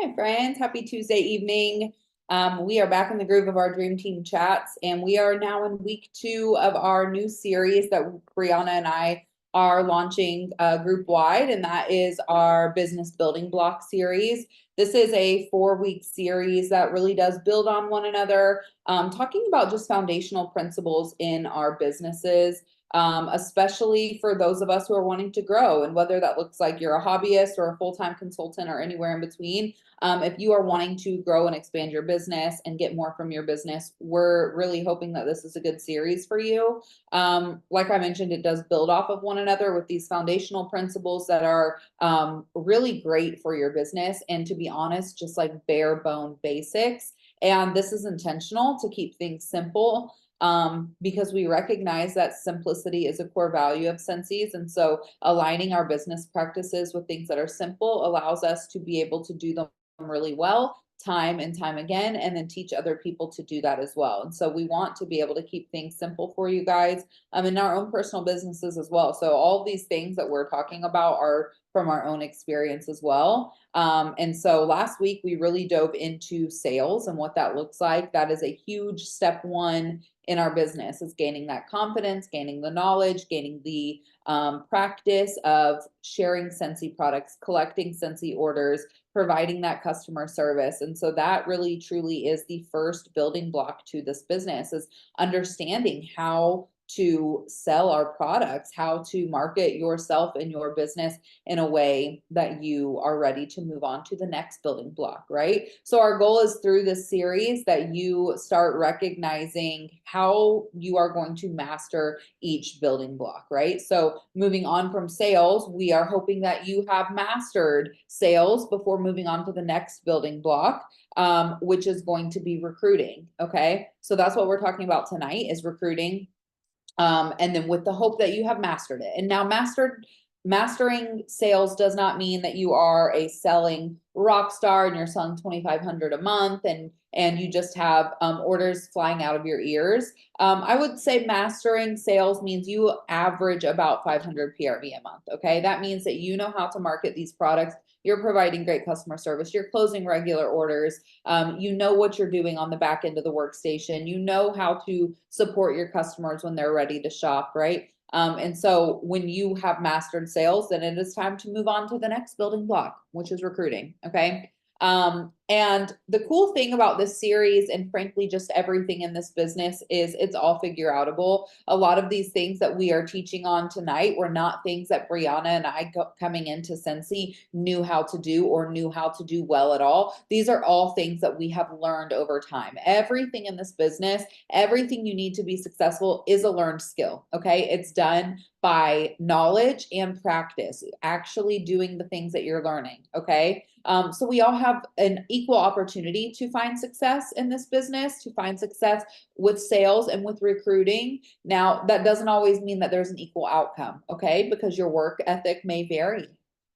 Hi, friends. Happy Tuesday evening. We are back in the groove of our Dream Team chats, and we are now in week 2 of our new series that Brianna and I are launching group wide, and that is our business building block series. This is a 4-week series that really does build on one another, talking about just foundational principles in our businesses. Especially for those of us who are wanting to grow, and whether that looks like you're a hobbyist or a full-time consultant or anywhere in between. If you are wanting to grow and expand your business and get more from your business, we're really hoping that this is a good series for you. Like I mentioned, it does build off of one another with these foundational principles that are really great for your business. And to be honest, just like bare bone basics. And this is intentional to keep things simple, because we recognize that simplicity is a core value of Scentsy. And so aligning our business practices with things that are simple allows us to be able to do them really well time and time again, and then teach other people to do that as well. And so we want to be able to keep things simple for you guys, in our own personal businesses as well. So all of these things that we're talking about are from our own experience as well. And so last week we really dove into sales and what that looks like. That is a huge step one in our business, is gaining that confidence, gaining the knowledge, gaining the practice of sharing Scentsy products, collecting Scentsy orders, providing that customer service. And so that really truly is the first building block to this business, is understanding how to sell our products, how to market yourself and your business in a way that you are ready to move on to the next building block, right? So our goal is through this series that you start recognizing how you are going to master each building block, right? So moving on from sales, we are hoping that you have mastered sales before moving on to the next building block, which is going to be recruiting, okay? So that's what we're talking about tonight, is recruiting. And then with the hope that you have mastered it. And now mastering sales does not mean that you are a selling rock star and you're selling 2,500 a month and you just have orders flying out of your ears. I would say mastering sales means you average about 500 PRV a month. Okay, that means that you know how to market these products. You're providing great customer service. You're closing regular orders. You know what you're doing on the back end of the workstation. You know how to support your customers when they're ready to shop, right? And so when you have mastered sales, then it is time to move on to the next building block, which is recruiting. Okay. And the cool thing about this series, and frankly, just everything in this business, is it's all figure outable. A lot of these things that we are teaching on tonight were not things that Brianna and I coming into Scentsy knew how to do or knew how to do well at all. These are all things that we have learned over time. Everything in this business, everything you need to be successful is a learned skill. Okay. It's done by knowledge and practice, actually doing the things that you're learning. Okay. So we all have an equal opportunity to find success in this business, to find success with sales and with recruiting. Now, that doesn't always mean that there's an equal outcome, okay? Because your work ethic may vary,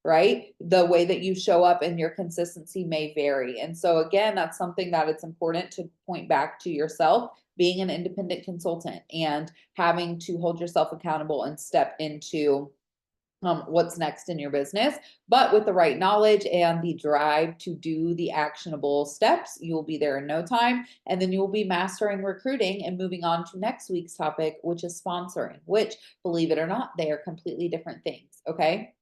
right? The way that you show up and your consistency may vary. And so again, that's something that it's important to point back to yourself, being an independent consultant and having to hold yourself accountable and step into what's next in your business. But with the right knowledge and the drive to do the actionable steps, you'll be there in no time. And then you'll be mastering recruiting and moving on to next week's topic, which is sponsoring, which, believe it or not, they are completely different things. Okay.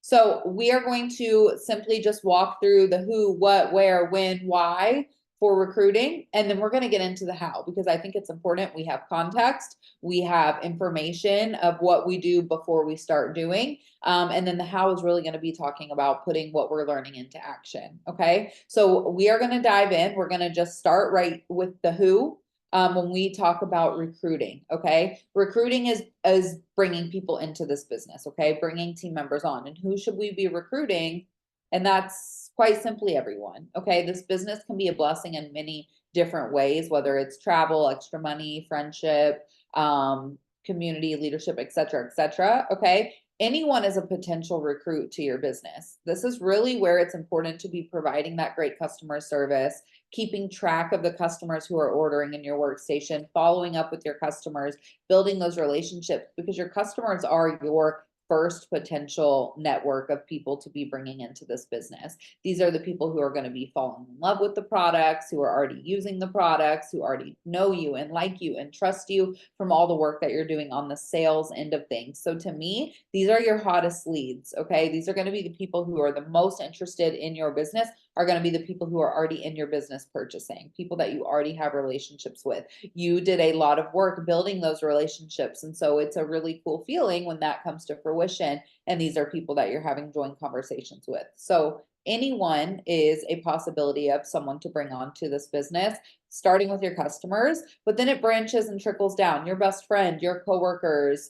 So we are going to simply just walk through the who, what, where, when, why for recruiting. And then we're going to get into the how, because I think it's important. We have context, we have information of what we do before we start doing. And then the how is really going to be talking about putting what we're learning into action. Okay. So we are going to dive in. We're going to just start right with the who. When we talk about recruiting, okay, recruiting is bringing people into this business, okay, bringing team members on. And who should we be recruiting? And that's quite simply everyone. Okay, this business can be a blessing in many different ways, whether it's travel, extra money, friendship, community, leadership, et cetera, okay. Anyone is a potential recruit to your business. This is really where it's important to be providing that great customer service, keeping track of the customers who are ordering in your workstation, following up with your customers, building those relationships, because your customers are your first potential network of people to be bringing into this business. These are the people who are going to be falling in love with the products, who are already using the products, who already know you and like you and trust you from all the work that you're doing on the sales end of things. So to me, these are your hottest leads, okay? These are going to be the people who are the most interested in your business, are going to be the people who are already in your business purchasing, people that you already have relationships with. You did a lot of work building those relationships. And so it's a really cool feeling when that comes to fruition. And these are people that you're having joint conversations with. So anyone is a possibility of someone to bring on to this business, starting with your customers, but then it branches and trickles down. Your best friend, your coworkers,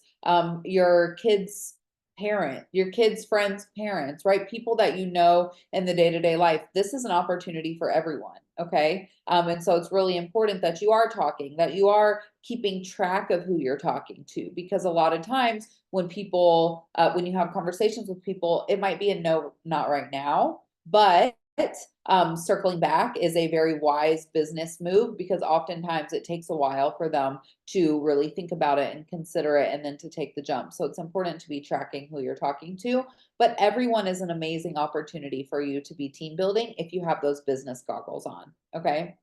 your kids' parent, your kids' friends' parents, right? People that you know in the day-to-day life. This is an opportunity for everyone, okay? And so it's really important that you are talking, that you are keeping track of who you're talking to, because a lot of times when people, when you have conversations with people, it might be a no, not right now, but circling back is a very wise business move, because oftentimes it takes a while for them to really think about it and consider it and then to take the jump. So it's important to be tracking who you're talking to, but everyone is an amazing opportunity for you to be team building if you have those business goggles on, okay?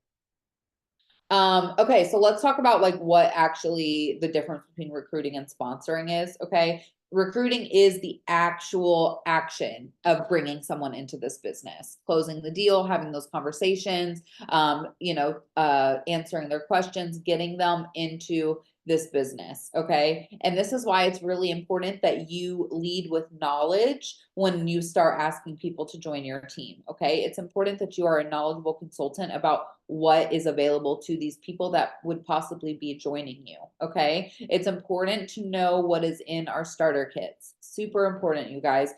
Okay, so let's talk about like what actually the difference between recruiting and sponsoring is, okay? Recruiting is the actual action of bringing someone into this business, closing the deal, having those conversations, answering their questions, getting them into this business, okay? And this is why it's really important that you lead with knowledge when you start asking people to join your team, okay? It's important that you are a knowledgeable consultant about what is available to these people that would possibly be joining you, okay? It's important to know what is in our starter kits. Super important, you guys.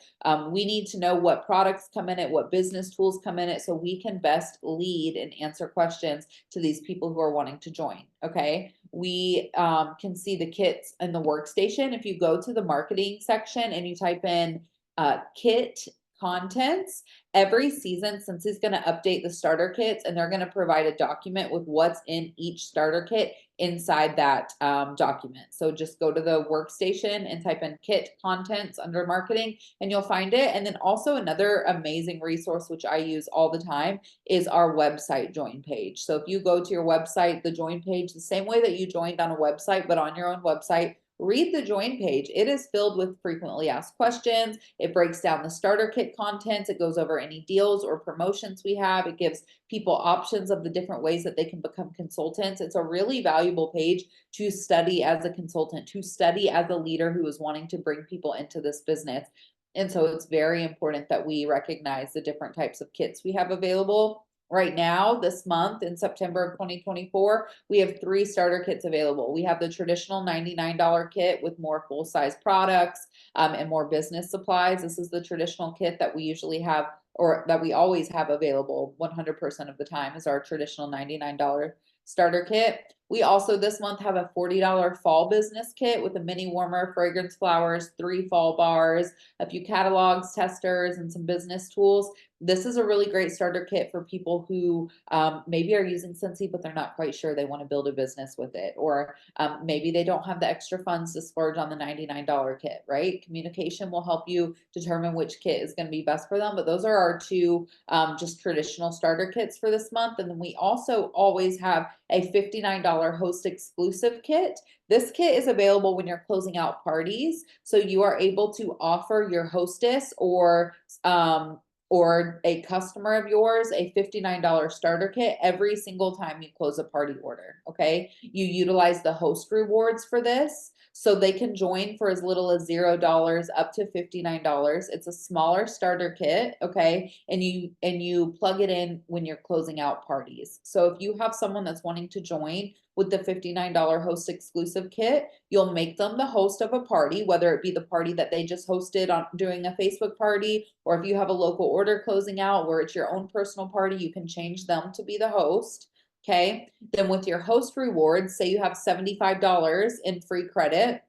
We need to know what products come in it, what business tools come in it, so we can best lead and answer questions to these people who are wanting to join, okay? We can see the kits in the workstation. If you go to the marketing section and you type in kit contents, every season, since he's going to update the starter kits, and they're going to provide a document with what's in each starter kit inside that document. So just go to the workstation and type in kit contents under marketing and you'll find it. And then also another amazing resource, which I use all the time, is our website join page. So if you go to your website, the join page, the same way that you joined on a website, but on your own website, read the join page. It is filled with frequently asked questions. It breaks down the starter kit contents. It goes over any deals or promotions we have. It gives people options of the different ways that they can become consultants. It's a really valuable page to study as a consultant, to study as a leader who is wanting to bring people into this business. And so it's very important that we recognize the different types of kits we have available. Right now, this month in September of 2024, we have 3 starter kits available. We have the traditional $99 kit with more full-size products and more business supplies. This is the traditional kit that we usually have, or that we always have available 100% of the time, is our traditional $99 starter kit. We also this month have a $40 fall business kit with a mini warmer, fragrance flowers, 3 fall bars, a few catalogs, testers, and some business tools. This is a really great starter kit for people who maybe are using Scentsy, but they're not quite sure they want to build a business with it. Or maybe they don't have the extra funds to splurge on the $99 kit, right? Communication will help you determine which kit is going to be best for them. But those are our 2 just traditional starter kits for this month. And then we also always have a $59 host exclusive kit. This kit is available when you're closing out parties. So you are able to offer your hostess or a customer of yours a $59 starter kit every single time you close a party order, okay? You utilize the host rewards for this, so they can join for as little as $0 up to $59. It's a smaller starter kit, okay? And you plug it in when you're closing out parties. So if you have someone that's wanting to join with the $59 host exclusive kit, you'll make them the host of a party, whether it be the party that they just hosted on doing a Facebook party, or if you have a local order closing out where it's your own personal party, you can change them to be the host. Okay. Then with your host rewards, say you have $75 in free credit,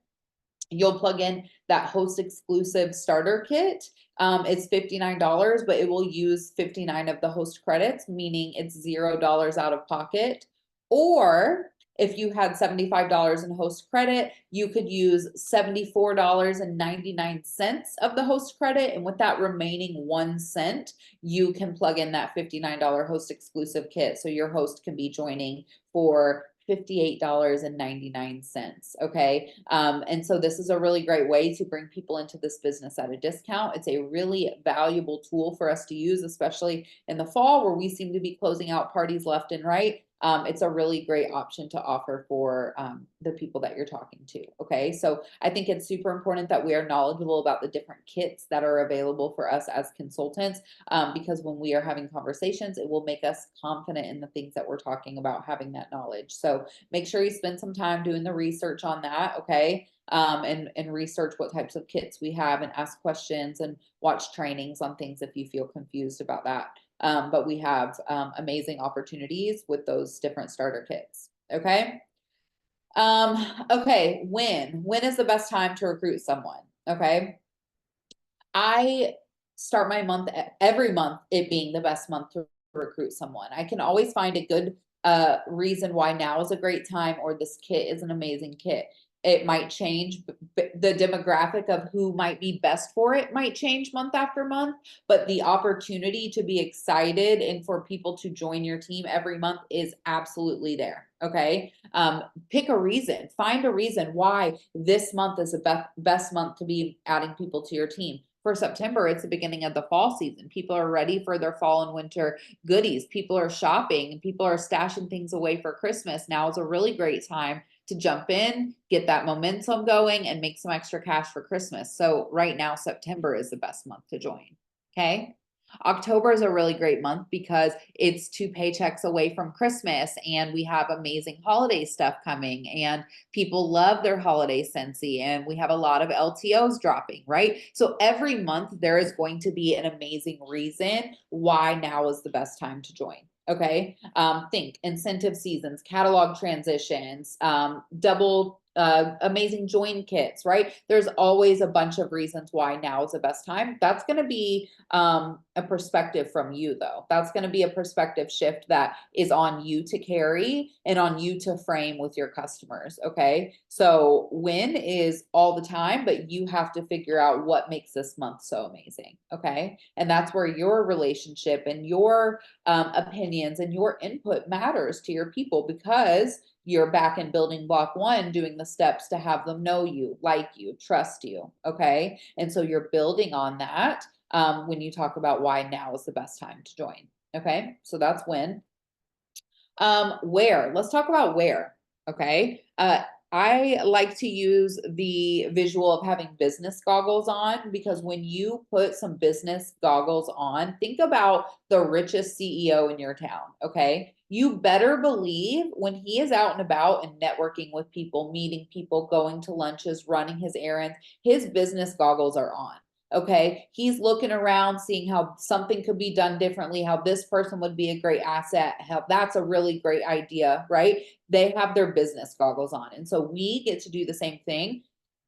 you'll plug in that host exclusive starter kit. It's $59, but it will use 59 of the host credits, meaning it's $0 out of pocket. Or If you had $75 in host credit, you could use $74.99 of the host credit. And with that remaining 1 cent, you can plug in that $59 host exclusive kit. So your host can be joining for $58.99. Okay. And so this is a really great way to bring people into this business at a discount. It's a really valuable tool for us to use, especially in the fall where we seem to be closing out parties left and right. It's a really great option to offer for the people that you're talking to. Okay. So I think it's super important that we are knowledgeable about the different kits that are available for us as consultants, because when we are having conversations, it will make us confident in the things that we're talking about, having that knowledge. So make sure you spend some time doing the research on that. Okay. And research what types of kits we have and ask questions and watch trainings on things if you feel confused about that. But we have amazing opportunities with those different starter kits. Okay. Okay. When is the best time to recruit someone? Okay. I start my month every month, it being the best month to recruit someone. I can always find a good reason why now is a great time or this kit is an amazing kit. It might change, the demographic of who might be best for it might change month after month, but the opportunity to be excited and for people to join your team every month is absolutely there. Okay. Pick a reason, find a reason why this month is the best month to be adding people to your team. For September, it's the beginning of the fall season. People are ready for their fall and winter goodies. People are shopping and people are stashing things away for Christmas. Now is a really great time to jump in, get that momentum going, and make some extra cash for Christmas. So right now, September is the best month to join. Okay. October is a really great month because it's 2 paychecks away from Christmas and we have amazing holiday stuff coming and people love their holiday Scentsy and we have a lot of LTOs dropping, right? So every month there is going to be an amazing reason why now is the best time to join. Okay. Think incentive seasons, catalog transitions, double amazing join kits, right? There's always a bunch of reasons why now is the best time. That's going to be a perspective from you though. That's going to be a perspective shift that is on you to carry and on you to frame with your customers. Okay. So when is all the time, but you have to figure out what makes this month so amazing. Okay. And that's where your relationship and your opinions and your input matters to your people because you're back in building block 1, doing the steps to have them know you, like you, trust you. Okay. And so you're building on that when you talk about why now is the best time to join. Okay. So that's when. Where, let's talk about where. Okay. I like to use the visual of having business goggles on because when you put some business goggles on, think about the richest CEO in your town. Okay. You better believe when he is out and about and networking with people, meeting people, going to lunches, running his errands, his business goggles are on. Okay. He's looking around, seeing how something could be done differently, how this person would be a great asset, how that's a really great idea, right? They have their business goggles on. And so we get to do the same thing.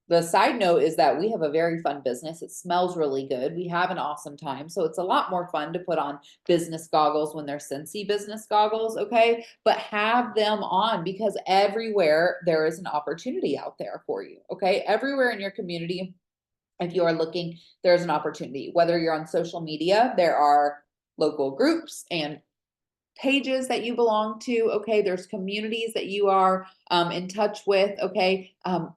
The side note is that we have a very fun business. It smells really good. We have an awesome time. So it's a lot more fun to put on business goggles when they're Scentsy business goggles, okay? But have them on because everywhere there is an opportunity out there for you, okay? Everywhere in your community, if you are looking, there's an opportunity. Whether you're on social media, there are local groups and pages that you belong to. Okay. There's communities that you are in touch with. Okay.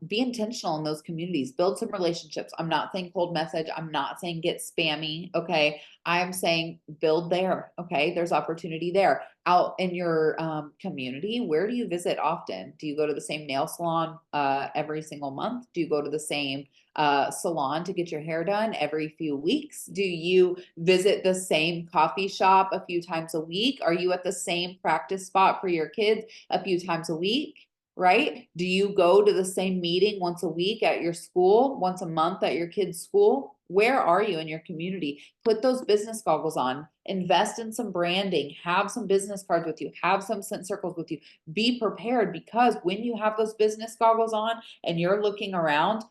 Be intentional in those communities, build some relationships. I'm not saying cold message. I'm not saying get spammy. Okay. I'm saying build there. Okay. There's opportunity there out in your community. Where do you visit often? Do you go to the same nail salon every single month? Do you go to the same salon to get your hair done every few weeks? Do you visit the same coffee shop a few times a week? Are you at the same practice spot for your kids a few times a week? Right? Do you go to the same meeting once a week at your school, once a month at your kids' school? Where are you in your community? Put those business goggles on, invest in some branding, have some business cards with you, have some scent circles with you. Be prepared because when you have those business goggles on and you're looking around,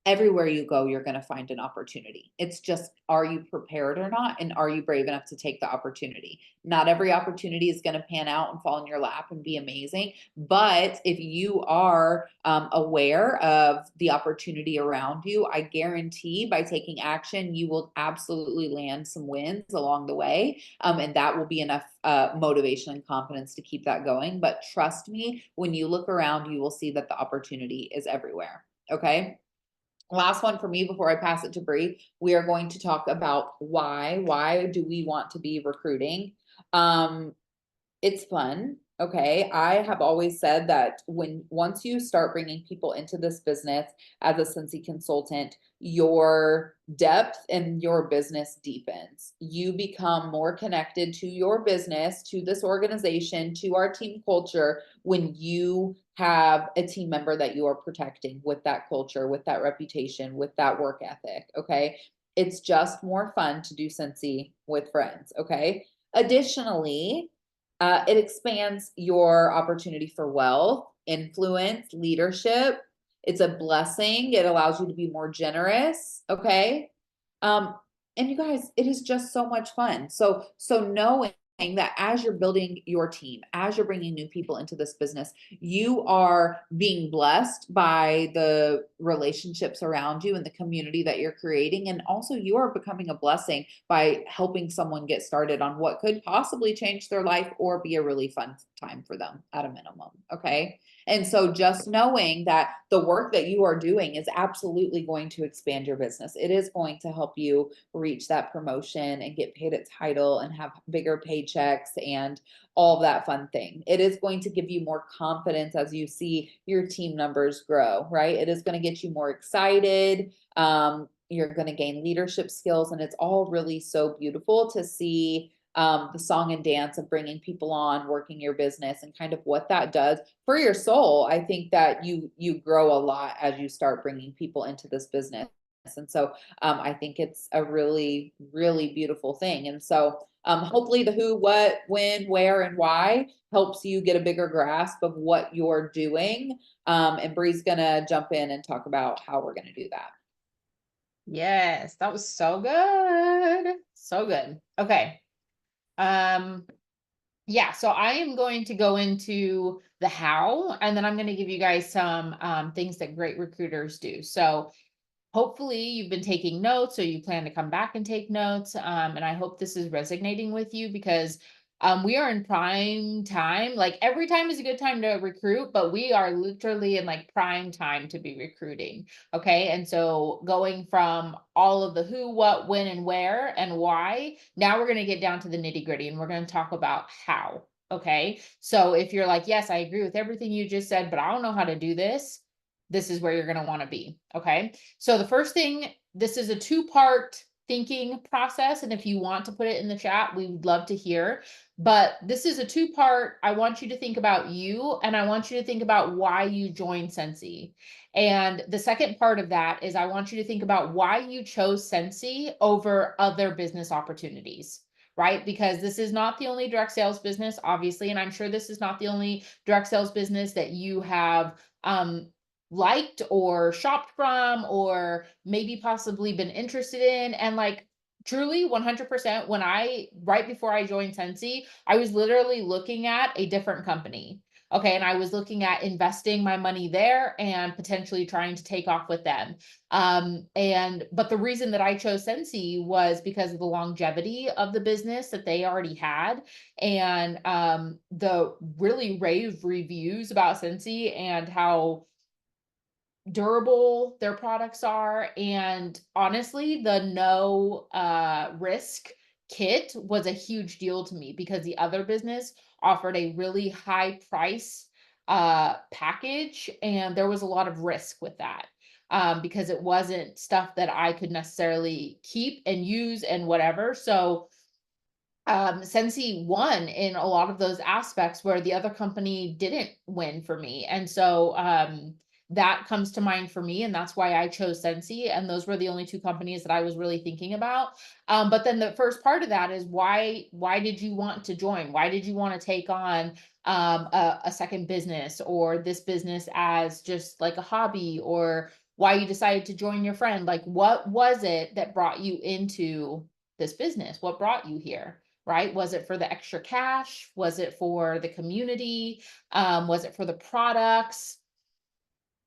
everywhere you go, you're going to find an opportunity. It's just, are you prepared or not? And are you brave enough to take the opportunity? Not every opportunity is going to pan out and fall in your lap and be amazing. But if you are aware of the opportunity around you, I guarantee by taking action, you will absolutely land some wins along the way. And that will be enough motivation and confidence to keep that going. But trust me, when you look around, you will see that the opportunity is everywhere. Okay. Last one for me before I pass it to Bree. We are going to talk about why. Why do we want to be recruiting? It's fun. Okay. I have always said that once you start bringing people into this business as a Scentsy consultant, your depth in your business deepens. You become more connected to your business, to this organization, to our team culture when you have a team member that you are protecting with that culture, with that reputation, with that work ethic. Okay. It's just more fun to do Scentsy with friends. Okay. Additionally, it expands your opportunity for wealth, influence, leadership. It's a blessing. It allows you to be more generous. Okay. Um, and you guys, it is just so much fun. So knowing that as you're building your team, as you're bringing new people into this business, you are being blessed by the relationships around you and the community that you're creating. And also you are becoming a blessing by helping someone get started on what could possibly change their life or be a really fun time for them at a minimum. Okay. And so just knowing that the work that you are doing is absolutely going to expand your business. It is going to help you reach that promotion and get paid a title and have bigger paychecks and all of that fun thing. It is going to give you more confidence as you see your team numbers grow, right? It is going to get you more excited. You're going to gain leadership skills, and it's all really so beautiful to see the song and dance of bringing people on, working your business, and kind of what that does for your soul. I think that you grow a lot as you start bringing people into this business. And so I think it's a really, really beautiful thing. And so hopefully the who, what, when, where, and why helps you get a bigger grasp of what you're doing. And Bree's going to jump in and talk about how we're going to do that. Yes, that was so good. So good. Okay. Yeah, so I am going to go into the how, and then I'm going to give you guys some things that great recruiters do. So hopefully you've been taking notes or you plan to come back and take notes. And I hope this is resonating with you because we are in prime time. Like every time is a good time to recruit, but we are literally in like prime time to be recruiting. Okay. And so going from all of the who, what, when, and where, and why, now we're going to get down to the nitty gritty and we're going to talk about how. Okay. So if you're like, yes, I agree with everything you just said, but I don't know how to do this, this is where you're going to want to be. Okay. So the first thing, this is a two-part thinking process. And if you want to put it in the chat, we would love to hear. But this is a two-part. I want you to think about you and I want you to think about why you joined Scentsy. And the second part of that is I want you to think about why you chose Scentsy over other business opportunities. Right? Because this is not the only direct sales business, obviously. And I'm sure this is not the only direct sales business that you have liked or shopped from or maybe possibly been interested in. And like truly 100%, when right before I joined Scentsy, I was literally looking at a different company. Okay. And I was looking at investing my money there and potentially trying to take off with them. But the reason that I chose Scentsy was because of the longevity of the business that they already had and the really rave reviews about Scentsy and how durable their products are. And honestly, the no risk kit was a huge deal to me because the other business offered a really high price package and there was a lot of risk with that. Because it wasn't stuff that I could necessarily keep and use and whatever. So Scentsy won in a lot of those aspects where the other company didn't win for me. And so that comes to mind for me. And that's why I chose Scentsy. And those were the only two companies that I was really thinking about. But then the first part of that is why did you want to join? Why did you want to take on a second business or this business as just like a hobby or why you decided to join your friend. Like, what was it that brought you into this business? What brought you here? Right? Was it for the extra cash? Was it for the community? Was it for the products?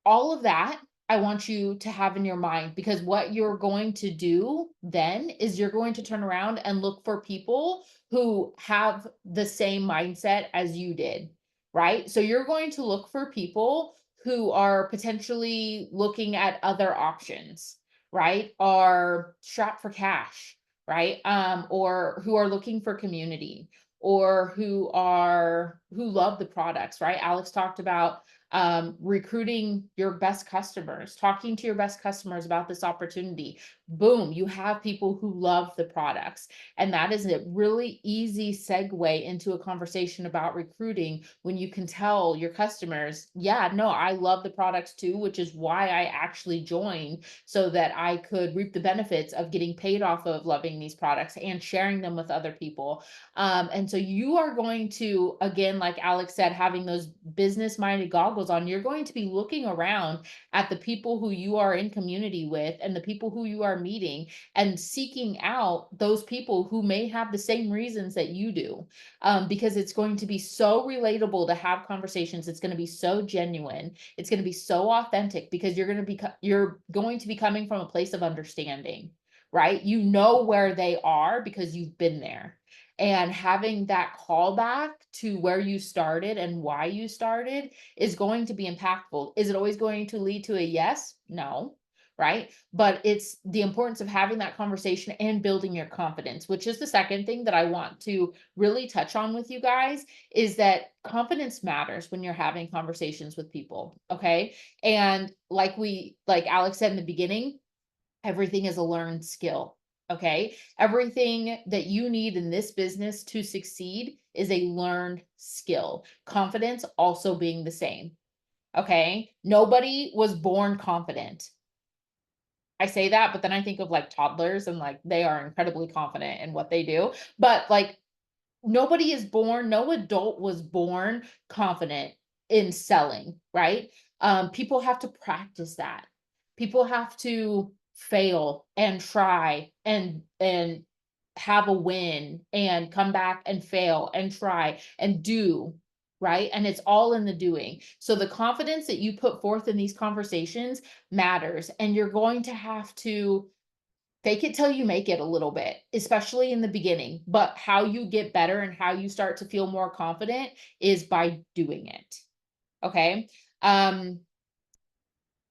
All of that I want you to have in your mind, because what you're going to do then is you're going to turn around and look for people who have the same mindset as you did, right? So you're going to look for people who are potentially looking at other options, right? Are strapped for cash, right? Or who are looking for community, or who love the products, right? Alex talked about recruiting your best customers, talking to your best customers about this opportunity. Boom, you have people who love the products. And that is a really easy segue into a conversation about recruiting, when you can tell your customers, yeah, no, I love the products too, which is why I actually joined, so that I could reap the benefits of getting paid off of loving these products and sharing them with other people. And so you are going to, again, like Alex said, having those business minded goggles on, you're going to be looking around at the people who you are in community with and the people who you are meeting, and seeking out those people who may have the same reasons that you do. Because it's going to be so relatable to have conversations. It's going to be so genuine. It's going to be so authentic, because you're going to be coming from a place of understanding, right? You know where they are because you've been there, and having that callback to where you started and why you started is going to be impactful. Is it always going to lead to a yes? No, right? But it's the importance of having that conversation and building your confidence, which is the second thing that I want to really touch on with you guys, is that confidence matters when you're having conversations with people, okay? And like Alex said in the beginning, everything is a learned skill. Okay. Everything that you need in this business to succeed is a learned skill. Confidence also being the same. Okay. Nobody was born confident. I say that, but then I think of like toddlers, and like they are incredibly confident in what they do. But like, nobody is born, no adult was born confident in selling, right? People have to practice that. People have to fail and try and have a win and come back and fail and try and do, right? And it's all in the doing. So the confidence that you put forth in these conversations matters, and you're going to have to fake it till you make it a little bit, especially in the beginning. But how you get better and how you start to feel more confident is by doing it. Okay. Um,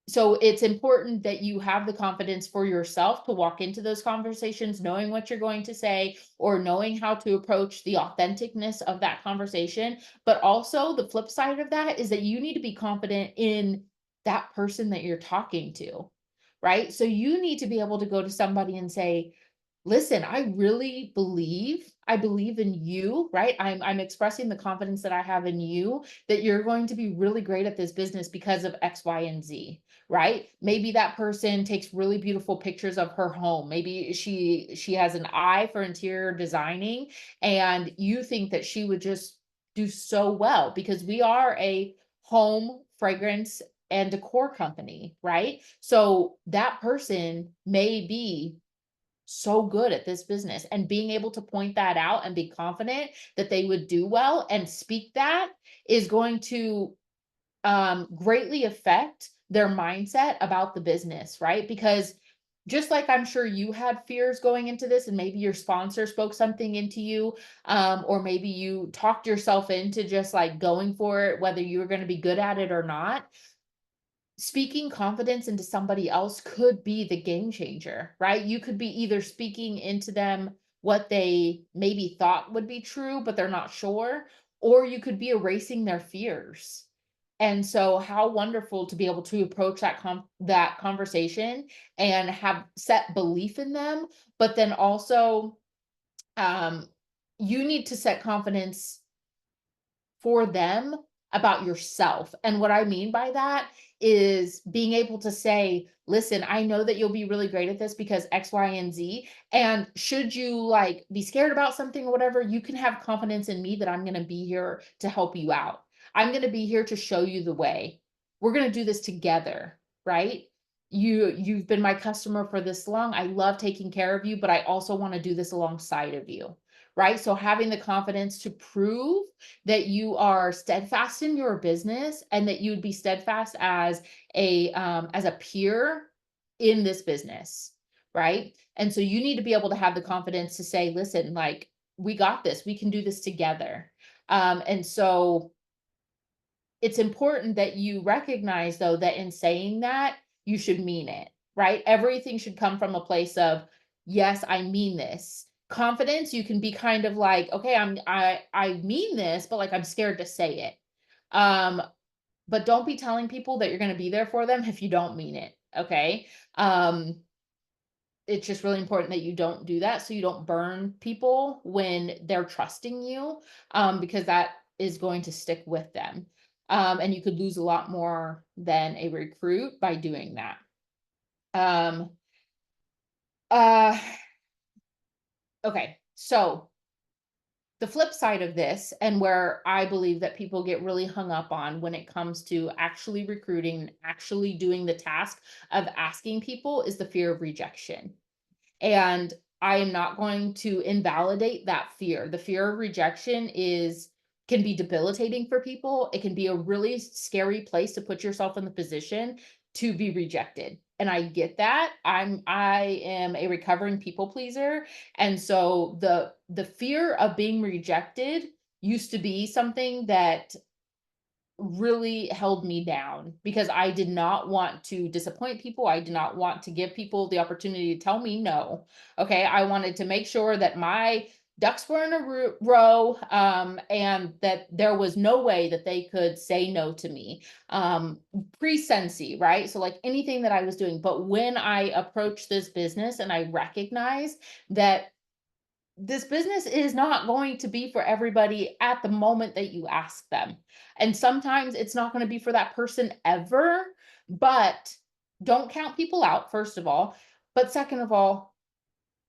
so it's important that you have the confidence for yourself to walk into those conversations, knowing what you're going to say, or knowing how to approach the authenticness of that conversation. But also, the flip side of that is that you need to be confident in that person that you're talking to, right? So you need to be able to go to somebody and say, listen, I believe in you, right? I'm expressing the confidence that I have in you, that you're going to be really great at this business because of X, Y, and Z, right? Maybe that person takes really beautiful pictures of her home. Maybe she has an eye for interior designing, and you think that she would just do so well, because we are a home fragrance and decor company, right? So that person may be so good at this business, and being able to point that out and be confident that they would do well and speak that is going to greatly affect their mindset about the business, right? Because just like I'm sure you had fears going into this, and maybe your sponsor spoke something into you, or maybe you talked yourself into just like going for it, whether you were going to be good at it or not. Speaking confidence into somebody else could be the game changer, right? You could be either speaking into them what they maybe thought would be true, but they're not sure, or you could be erasing their fears. And so how wonderful to be able to approach that conversation and have set belief in them, but then also um you need to set confidence for them about yourself. And what I mean by that is being able to say, listen, I know that you'll be really great at this because X, Y, and Z. And should you like be scared about something or whatever, you can have confidence in me that I'm going to be here to help you out. I'm going to be here to show you the way. We're going to do this together, right? you've been my customer for this long. I love taking care of you, but I also want to do this alongside of you. Right. So having the confidence to prove that you are steadfast in your business and that you would be steadfast as a peer in this business. Right. And so you need to be able to have the confidence to say, listen, like, we got this, we can do this together. And so it's important that you recognize though that in saying that, you should mean it, right? Everything should come from a place of, yes, I mean this. Confidence, you can be kind of like, okay, I mean this, but like I'm scared to say it. Um, but don't be telling people that you're going to be there for them if you don't mean it. Okay. Um, it's just really important that you don't do that so you don't burn people when they're trusting you, because that is going to stick with them. And you could lose a lot more than a recruit by doing that. Um, uh, okay, so the flip side of this, and where I believe that people get really hung up on when it comes to actually recruiting, actually doing the task of asking people, is the fear of rejection. And I am not going to invalidate that fear. The fear of rejection can be debilitating for people. It can be a really scary place to put yourself in the position to be rejected. And I get that. I am a recovering people pleaser. And so the fear of being rejected used to be something that really held me down because I did not want to disappoint people. I did not want to give people the opportunity to tell me no. Okay. I wanted to make sure that my ducks were in a row, and that there was no way that they could say no to me. Pre-Sensi, right? So, like anything that I was doing. But when I approached this business and I recognized that this business is not going to be for everybody at the moment that you ask them. And sometimes it's not going to be for that person ever, but don't count people out, first of all. But second of all,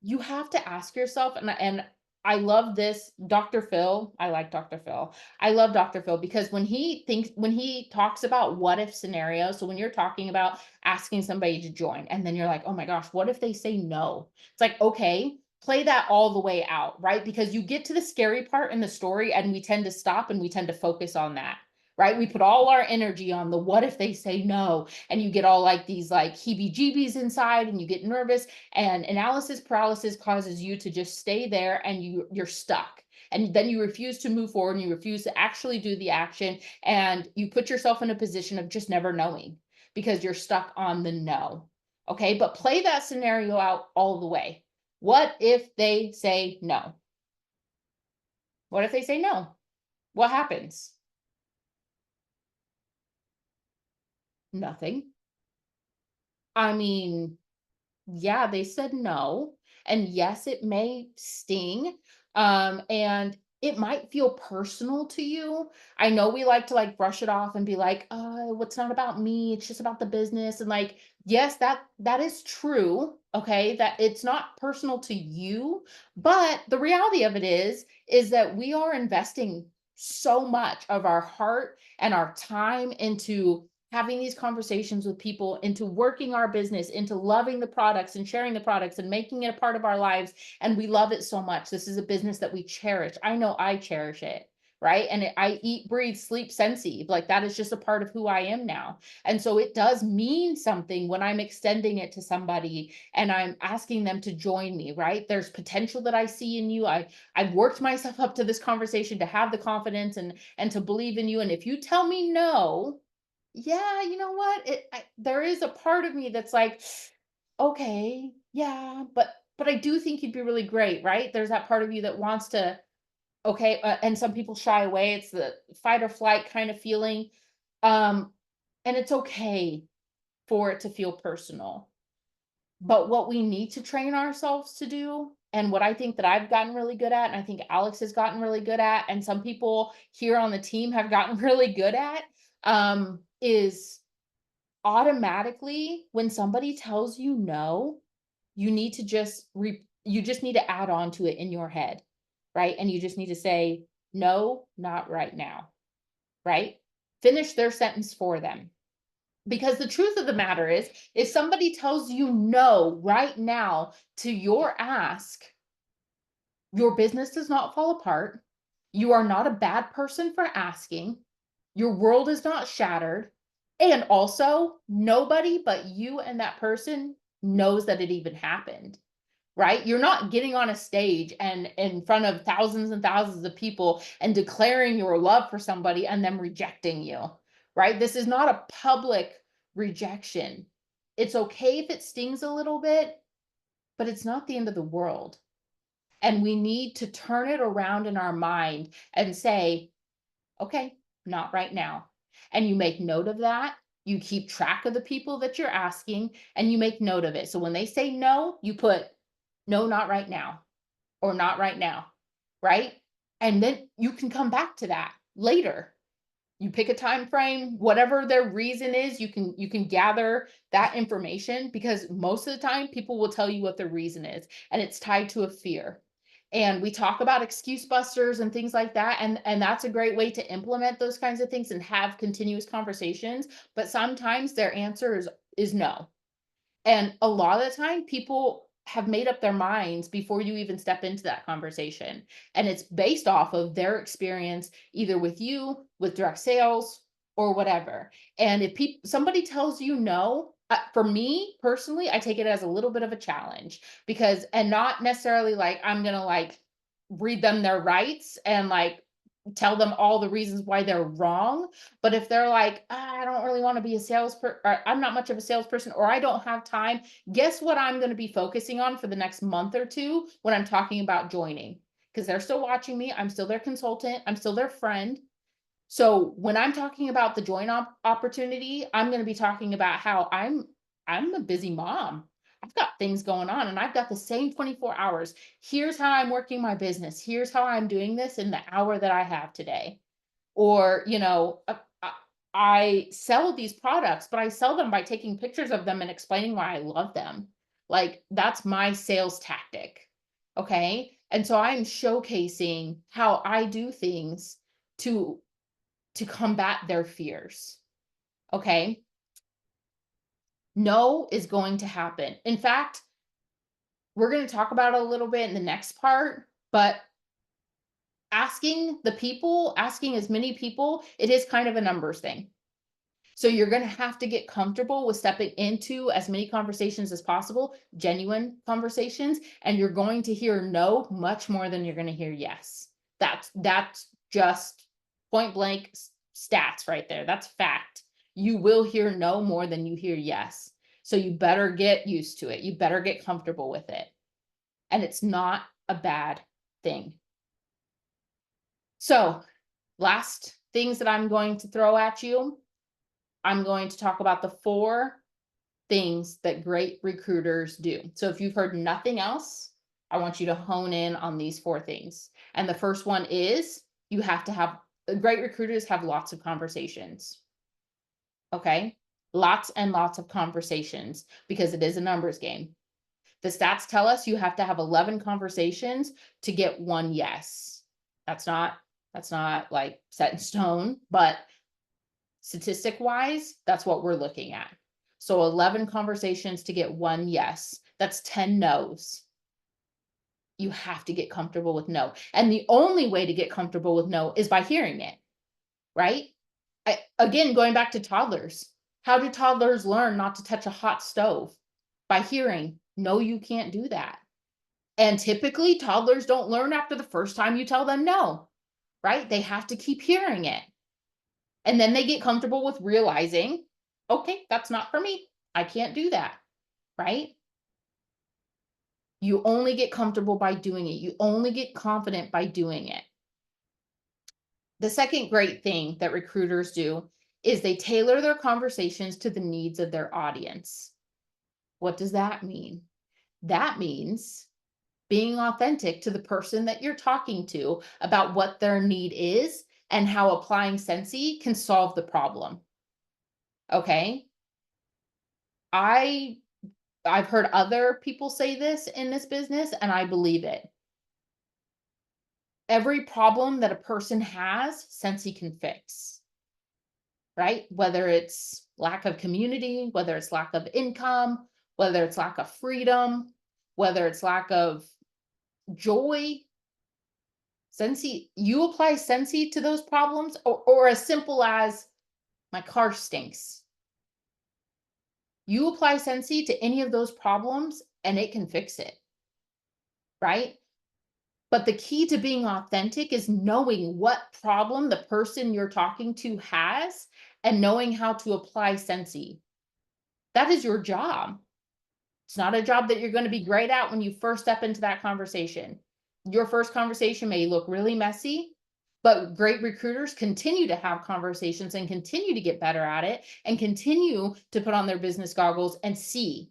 you have to ask yourself, and I love this, Dr. Phil. I like Dr. Phil. I love Dr. Phil because when he talks about what if scenarios, so when you're talking about asking somebody to join, and then you're like, oh my gosh, what if they say no? It's like, okay, play that all the way out, right? Because you get to the scary part in the story and we tend to stop and we tend to focus on that. Right? We put all our energy on the what if they say no, and you get all like these like heebie jeebies inside and you get nervous, and analysis paralysis causes you to just stay there and you're stuck. And then you refuse to move forward and you refuse to actually do the action. And you put yourself in a position of just never knowing because you're stuck on the no. Okay. But play that scenario out all the way. What if they say no? What if they say no? What happens? Nothing. I mean, yeah, they said no. And yes, it may sting. And it might feel personal to you. I know we like to like brush it off and be like, what's not about me? It's just about the business. And like, yes, that is true. Okay. That it's not personal to you. But the reality of it is that we are investing so much of our heart and our time into having these conversations with people, into working our business, into loving the products and sharing the products and making it a part of our lives. And we love it so much. This is a business that we cherish. I know I cherish it. Right. And I eat, breathe, sleep Sensi. Like that is just a part of who I am now. And so it does mean something when I'm extending it to somebody and I'm asking them to join me. Right. There's potential that I see in you. I've worked myself up to this conversation to have the confidence and to believe in you. And if you tell me no, yeah, you know what? There is a part of me that's like, okay, yeah, but I do think you'd be really great, right? There's that part of you that wants to, okay, and some people shy away. It's the fight or flight kind of feeling. Um, and it's okay for it to feel personal. But what we need to train ourselves to do, and what I think that I've gotten really good at, and I think Alex has gotten really good at, and some people here on the team have gotten really good at, is automatically when somebody tells you no, you need to you just need to add on to it in your head, right? And you just need to say, no, not right now, right? Finish their sentence for them. Because the truth of the matter is, if somebody tells you no right now to your ask, your business does not fall apart. You are not a bad person for asking. Your world is not shattered. And also, nobody but you and that person knows that it even happened, right? You're not getting on a stage and in front of thousands and thousands of people and declaring your love for somebody and them rejecting you, right? This is not a public rejection. It's okay if it stings a little bit, but it's not the end of the world. And we need to turn it around in our mind and say, okay, not right now. And you make note of that. You keep track of the people that you're asking and you make note of it. So when they say no, you put no, not right now, or not right now, right? And then you can come back to that later. You pick a time frame, whatever their reason is, you can gather that information, because most of the time people will tell you what their reason is, and it's tied to a fear. And we talk about excuse busters and things like that, and that's a great way to implement those kinds of things and have continuous conversations, but sometimes their answer is no. And a lot of the time, people have made up their minds before you even step into that conversation. And it's based off of their experience, either with you, with direct sales, or whatever. And if somebody tells you no, for me personally, I take it as a little bit of a challenge, because, and not necessarily like I'm going to like read them their rights and like tell them all the reasons why they're wrong. But if they're like, I don't really want to be a salesperson, or I'm not much of a salesperson, or I don't have time, guess what I'm going to be focusing on for the next month or two when I'm talking about joining? Because they're still watching me. I'm still their consultant. I'm still their friend. So when I'm talking about the join opportunity, I'm going to be talking about how I'm a busy mom. I've got things going on and I've got the same 24 hours. Here's how I'm working my business. Here's how I'm doing this in the hour that I have today. Or, I sell these products, but I sell them by taking pictures of them and explaining why I love them. Like that's my sales tactic. Okay. And so I'm showcasing how I do things to combat their fears. Okay. No is going to happen. In fact, we're going to talk about it a little bit in the next part, but asking as many people, it is kind of a numbers thing. So you're going to have to get comfortable with stepping into as many conversations as possible, genuine conversations, and you're going to hear no much more than you're going to hear yes. That's just point blank stats right there. That's fact. You will hear no more than you hear yes. So you better get used to it. You better get comfortable with it. And it's not a bad thing. So, last things that I'm going to throw at you, I'm going to talk about the 4 things that great recruiters do. So if you've heard nothing else, I want you to hone in on these 4 things. And the first one is you have to have great recruiters have lots of conversations. Okay? Lots and lots of conversations, because it is a numbers game. The stats tell us you have to have 11 conversations to get 1 yes. That's not like set in stone, but statistic wise, that's what we're looking at. So 11 conversations to get 1 yes. That's 10 no's. You have to get comfortable with no. And the only way to get comfortable with no is by hearing it, right? Again, going back to toddlers, how do toddlers learn not to touch a hot stove? By hearing, no, you can't do that. And typically, toddlers don't learn after the first time you tell them no, right? They have to keep hearing it. And then they get comfortable with realizing, okay, that's not for me. I can't do that, right? You only get comfortable by doing it. You only get confident by doing it. The second great thing that recruiters do is they tailor their conversations to the needs of their audience. What does that mean? That means being authentic to the person that you're talking to about what their need is and how applying Scentsy can solve the problem. Okay. I've heard other people say this in this business, and I believe it. Every problem that a person has, Scentsy can fix. right? Whether it's lack of community, whether it's lack of income, whether it's lack of freedom, whether it's lack of joy. Sensi, you apply Sensi to those problems, or as simple as my car stinks. You apply Sensi to any of those problems and it can fix it, right? But the key to being authentic is knowing what problem the person you're talking to has and knowing how to apply Sensi. That is your job. It's not a job that you're going to be great at when you first step into that conversation. Your first conversation may look really messy, but great recruiters continue to have conversations and continue to get better at it and continue to put on their business goggles and see,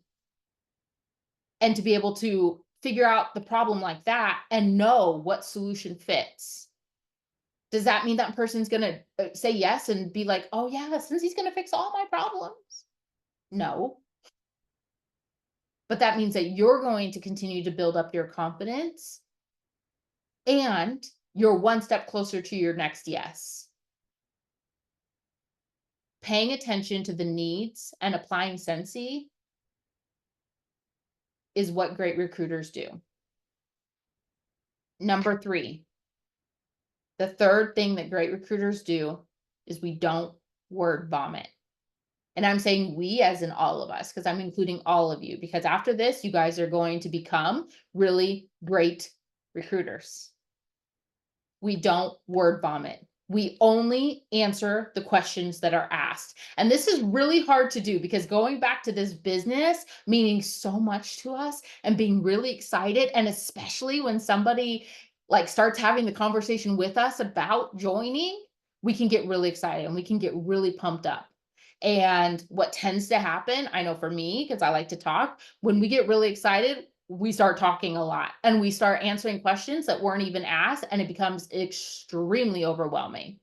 and to be able to figure out the problem like that and know what solution fits. Does that mean that person's going to say yes and be like, oh yeah, since he's going to fix all my problems? No. But that means that you're going to continue to build up your confidence and you're one step closer to your next yes. Paying attention to the needs and applying Sensi is what great recruiters do. Number 3, the third thing that great recruiters do is we don't word vomit. And I'm saying we as in all of us, because I'm including all of you, because after this, you guys are going to become really great recruiters. We don't word vomit. We only answer the questions that are asked. And this is really hard to do because going back to this business meaning so much to us and being really excited, and especially when somebody like starts having the conversation with us about joining, we can get really excited and we can get really pumped up. And what tends to happen, I know for me, because I like to talk, when we get really excited, we start talking a lot and we start answering questions that weren't even asked, and it becomes extremely overwhelming.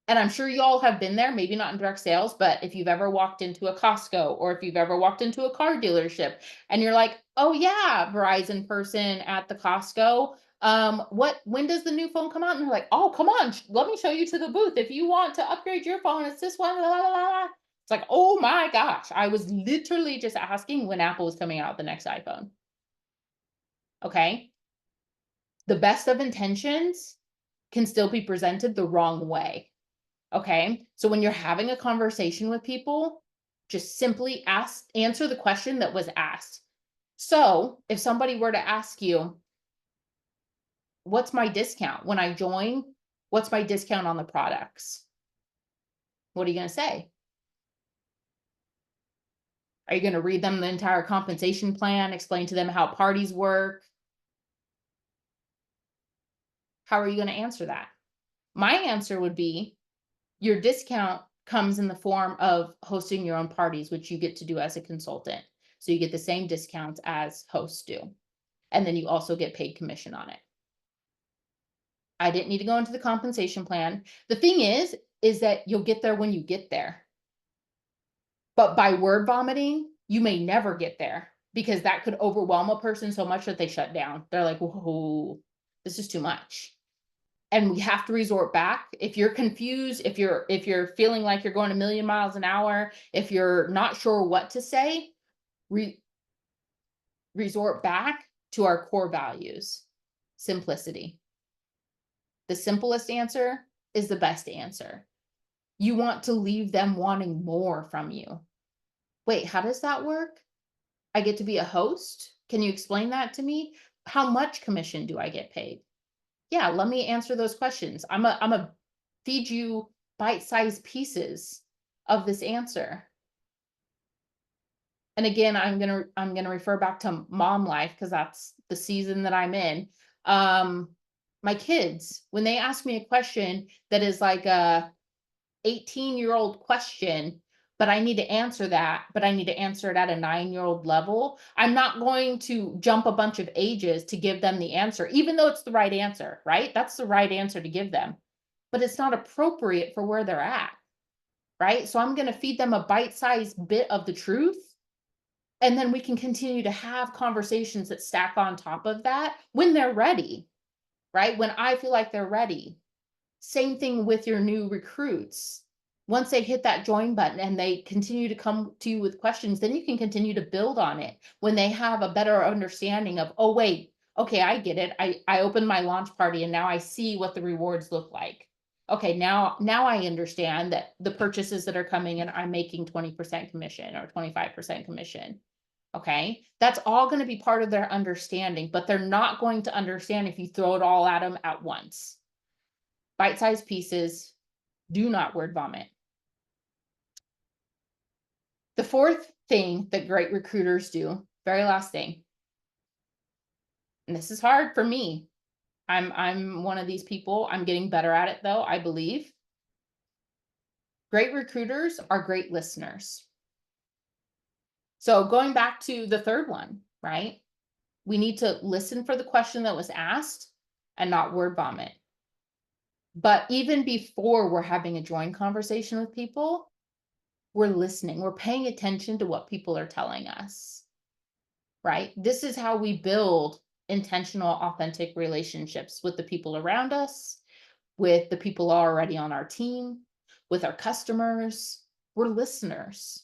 And I'm sure you all have been there, maybe not in direct sales, but if you've ever walked into a Costco or if you've ever walked into a car dealership and you're like, oh yeah, Verizon person at the Costco, when does the new phone come out? And they're like, oh, come on, let me show you to the booth. If you want to upgrade your phone, it's this one. La, la, la, la. It's like, oh my gosh, I was literally just asking when Apple was coming out with the next iPhone. Okay. The best of intentions can still be presented the wrong way. Okay. So when you're having a conversation with people, just simply answer the question that was asked. So if somebody were to ask you, what's my discount when I join? What's my discount on the products? What are you going to say? Are you going to read them the entire compensation plan, explain to them how parties work? How are you going to answer that? My answer would be your discount comes in the form of hosting your own parties, which you get to do as a consultant. So you get the same discounts as hosts do. And then you also get paid commission on it. I didn't need to go into the compensation plan. The thing is that you'll get there when you get there. But by word vomiting, you may never get there because that could overwhelm a person so much that they shut down. They're like, whoa, this is too much. And we have to resort back. If you're confused, if you're feeling like you're going a million miles an hour, if you're not sure what to say, resort back to our core values. Simplicity. The simplest answer is the best answer. You want to leave them wanting more from you. Wait, how does that work? I get to be a host? Can you explain that to me? How much commission do I get paid? Yeah, let me answer those questions. I'm a feed you bite-sized pieces of this answer. And again, I'm gonna refer back to mom life because that's the season that I'm in. My kids, when they ask me a question that is like a 18-year-old question, but I need to answer that, but I need to answer it at a 9-year-old level. I'm not going to jump a bunch of ages to give them the answer, even though it's the right answer, right? That's the right answer to give them, but it's not appropriate for where they're at, right? So I'm going to feed them a bite-sized bit of the truth. And then we can continue to have conversations that stack on top of that when they're ready, right? When I feel like they're ready. Same thing with your new recruits. Once they hit that join button and they continue to come to you with questions, then you can continue to build on it when they have a better understanding of, oh, wait, okay, I get it. I opened my launch party and now I see what the rewards look like. Okay, now I understand that the purchases that are coming in, I'm making 20% commission or 25% commission. Okay, that's all going to be part of their understanding, but they're not going to understand if you throw it all at them at once. Bite-sized pieces, do not word vomit. The fourth thing that great recruiters do, very last thing, and this is hard for me. I'm one of these people. I'm getting better at it though, I believe. Great recruiters are great listeners. So going back to the third one, right? We need to listen for the question that was asked and not word vomit. But even before we're having a joint conversation with people, we're listening. We're paying attention to what people are telling us, right? This is how we build intentional, authentic relationships with the people around us, with the people already on our team, with our customers. We're listeners.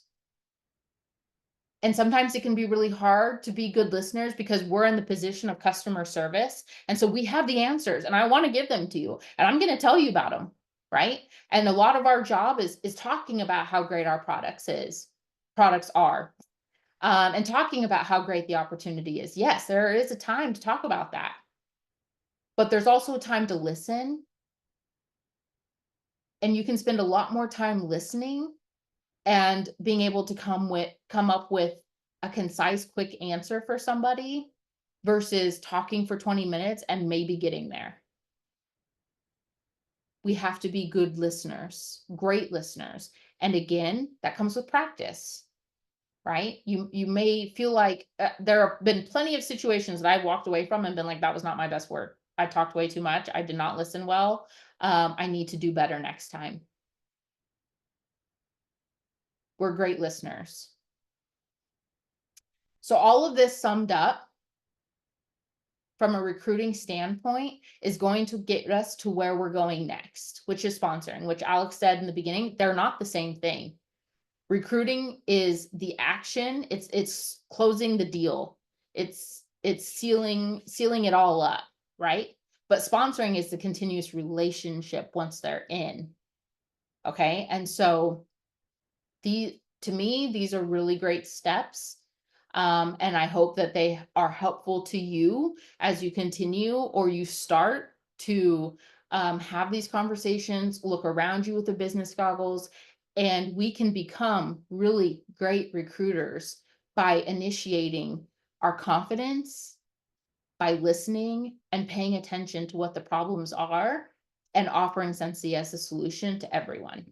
And sometimes it can be really hard to be good listeners because we're in the position of customer service. And so we have the answers and I want to give them to you and I'm going to tell you about them. Right. And a lot of our job is talking about how great our products are, and talking about how great the opportunity is. Yes, there is a time to talk about that, but there's also a time to listen. And you can spend a lot more time listening and being able to come up with a concise, quick answer for somebody versus talking for 20 minutes and maybe getting there. We have to be good listeners, great listeners. And again, that comes with practice, right? You may feel like there have been plenty of situations that I've walked away from and been like, that was not my best work. I talked way too much. I did not listen well. I need to do better next time. We're great listeners. So all of this summed up from a recruiting standpoint is going to get us to where we're going next, which is sponsoring, which Alex said in the beginning, they're not the same thing. Recruiting is the action, it's closing the deal. It's sealing it all up, right? But sponsoring is the continuous relationship once they're in. Okay? And so to me, these are really great steps. And I hope that they are helpful to you as you continue or you start to have these conversations, look around you with the business goggles, and we can become really great recruiters by initiating our confidence, by listening and paying attention to what the problems are and offering Scentsy as a solution to everyone.